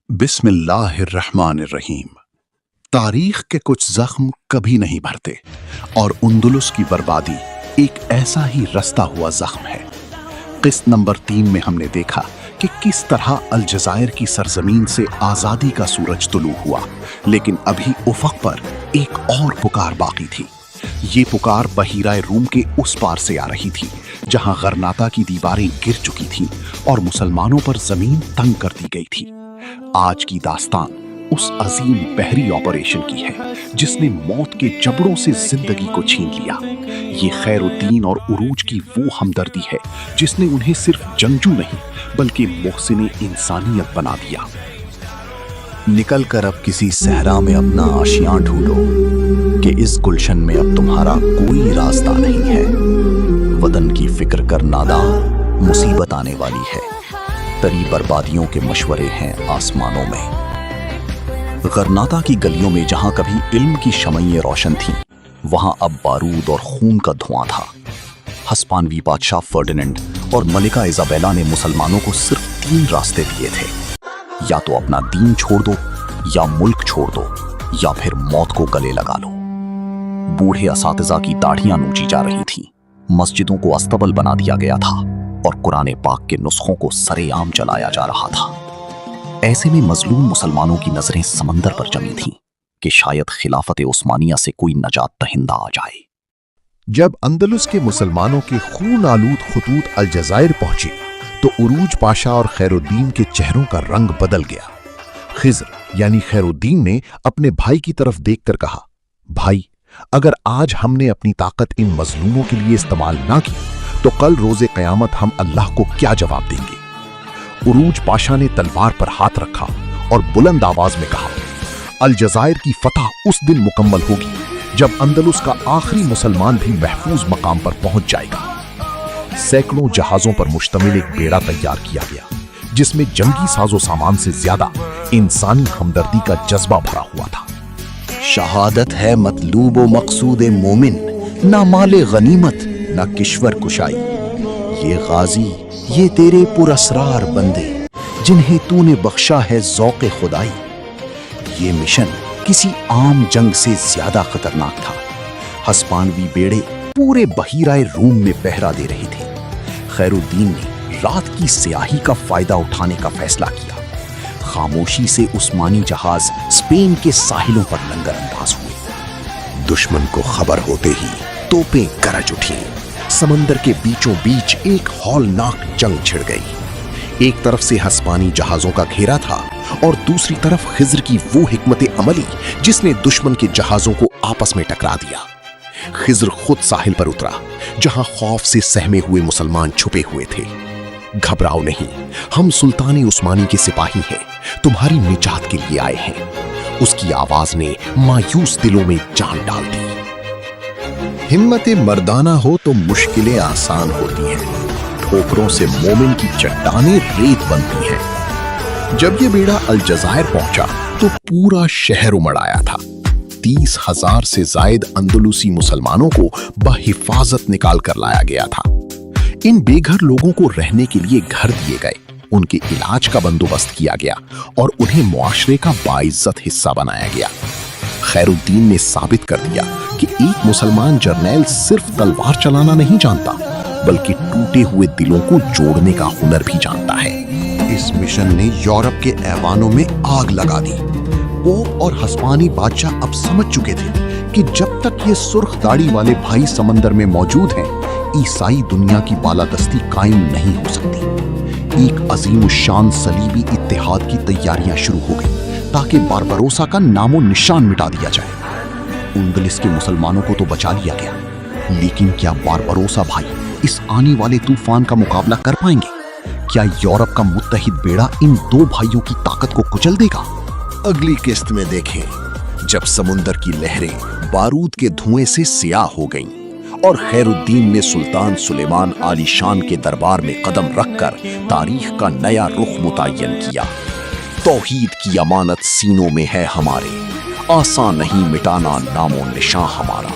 بسم اللہ الرحمن الرحیم۔ تاریخ کے کچھ زخم کبھی نہیں بھرتے اور اندلس کی بربادی ایک ایسا ہی رستا ہوا زخم ہے۔ قسط نمبر 3 میں ہم نے دیکھا کہ کس طرح الجزائر کی سرزمین سے آزادی کا سورج طلوع ہوا، لیکن ابھی افق پر ایک اور پکار باقی تھی۔ یہ پکار بحیرہ روم کے اس پار سے آ رہی تھی جہاں غرناطہ کی دیواریں گر چکی تھیں اور مسلمانوں پر زمین تنگ کر دی گئی تھی۔ آج کی داستان اس عظیم بحری آپریشن کی ہے جس نے موت کے جبڑوں سے زندگی کو چھین لیا۔ یہ خیر الدین اور عروج کی وہ ہمدردی ہے جس نے انہیں صرف جنگجو نہیں بلکہ محسن انسانیت بنا دیا۔ نکل کر اب کسی صحرا میں اپنا آشیاں ڈھونڈو کہ اس گلشن میں اب تمہارا کوئی راستہ نہیں ہے۔ وطن کی فکر کر نادا، مصیبت آنے والی ہے۔ تری بربادیوں کے مشورے ہیں آسمانوں میں۔ غرناطہ کی گلیوں میں جہاں کبھی علم کی شمعیں روشن تھیں، وہاں اب بارود اور خون کا دھواں تھا۔ ہسپانوی بادشاہ فرڈیننڈ اور ملکہ ایزابیلا نے مسلمانوں کو صرف 3 راستے دیے تھے: یا تو اپنا دین چھوڑ دو، یا ملک چھوڑ دو، یا پھر موت کو گلے لگا لو۔ بوڑھے اساتذہ کی داڑھیاں نوچی جا رہی تھیں، مسجدوں کو استبل بنا دیا گیا تھا اور قرآن پاک کے نسخوں کو سرے عام چلایا جا رہا تھا۔ ایسے میں مظلوم مسلمانوں کی نظریں سمندر پر جمی تھیں کہ شاید خلافت عثمانیہ سے کوئی نجات دہندہ آ جائے۔ جب اندلس کے مسلمانوں کے خون آلود خطوط الجزائر پہنچے تو عروج پاشا اور خیر الدین کے چہروں کا رنگ بدل گیا۔ خضر یعنی خیر الدین نے اپنے بھائی کی طرف دیکھ کر کہا، بھائی، اگر آج ہم نے اپنی طاقت ان مظلوموں کے لیے استعمال نہ کی تو کل روز قیامت ہم اللہ کو کیا جواب دیں گے؟ عروج پاشا نے تلوار پر ہاتھ رکھا اور بلند آواز میں کہا، الجزائر کی فتح اس دن مکمل ہوگی جب اندلس کا آخری مسلمان بھی محفوظ مقام پر پہنچ جائے گا۔ سینکڑوں جہازوں پر مشتمل ایک بیڑا تیار کیا گیا جس میں جنگی ساز و سامان سے زیادہ انسانی ہمدردی کا جذبہ بھرا ہوا تھا۔ شہادت ہے مطلوب و مقصود مومن، نہ مال غنیمت نہ کشور کشائی۔ یہ غازی، یہ تیرے پراسرار بندے جنہیں تو نے بخشا ہے ذوق خدائی۔ یہ مشن کسی عام جنگ سے زیادہ خطرناک تھا۔ ہسپانوی بیڑے پورے بحیرہ روم میں پہرا دے رہے تھے۔ خیر الدین نے رات کی سیاہی کا فائدہ اٹھانے کا فیصلہ کیا۔ خاموشی سے عثمانی جہاز اسپین کے ساحلوں پر لنگر انداز ہوئے۔ دشمن کو خبر ہوتے ہی توپیں گرج اٹھیں۔ سمندر کے بیچوں بیچ ایک ہولناک جنگ چھڑ گئی۔ ایک طرف سے ہسپانی جہازوں کا گھیرا تھا اور دوسری طرف خضر کی وہ حکمت عملی جس نے دشمن کے جہازوں کو آپس میں ٹکرا دیا۔ خضر خود ساحل پر اترا جہاں خوف سے سہمے ہوئے مسلمان چھپے ہوئے تھے۔ گھبراؤ نہیں، ہم سلطان عثمانی کے سپاہی ہیں، تمہاری نجات کے لیے آئے ہیں۔ اس کی آواز نے مایوس دلوں میں جان ڈال دی۔ ہمت مردانہ ہو تو مشکلیں آسان ہوتی ہیں، ٹھوکروں سے مومن کی چٹانیں ریت بنتی ہیں۔ جب یہ بیڑا الجزائر پہنچا تو پورا شہر امڑ آیا تھا۔ 30,000 سے زائد اندلوسی مسلمانوں کو بحفاظت نکال کر لایا گیا تھا۔ ان بے گھر لوگوں کو رہنے کے لیے گھر دیے گئے، ان کے علاج کا بندوبست کیا گیا اور انہیں معاشرے کا باعزت حصہ بنایا گیا۔ خیر الدین نے ثابت کر دیا کہ ایک مسلمان جرنیل صرف تلوار چلانا نہیں جانتا بلکہ ٹوٹے ہوئے دلوں کو جوڑنے کا ہنر بھی جانتا ہے۔ اس مشن نے یورپ کے ایوانوں میں آگ لگا دی۔ پوپ اور ہسپانی بادشاہ اب سمجھ چکے تھے کہ جب تک یہ سرخ داڑھی والے بھائی سمندر میں موجود ہیں، عیسائی دنیا کی بالادستی قائم نہیں ہو سکتی۔ ایک عظیم الشان صلیبی اتحاد کی تیاریاں شروع ہو گئی تاکہ باربروسا کا نام و نشان مٹا دیا جائے۔ اندلس کے مسلمانوں کو تو بچا لیا گیا، لیکن کیا باربروسا بھائی اس آنے والے طوفان کا مقابلہ کر پائیں گے؟ کیا یورپ کا متحد بیڑا ان 2 بھائیوں کی طاقت کو کچل دے گا؟ اگلی قسط میں دیکھیں جب سمندر کی لہریں بارود کے دھوئیں سے سیاہ ہو گئیں اور خیر الدین نے سلطان سلیمان عالی شان کے دربار میں قدم رکھ کر تاریخ کا نیا رخ متعین کیا۔ توحید کی امانت سینوں میں ہے ہمارے، آسان نہیں مٹانا نام و نشاں ہمارا۔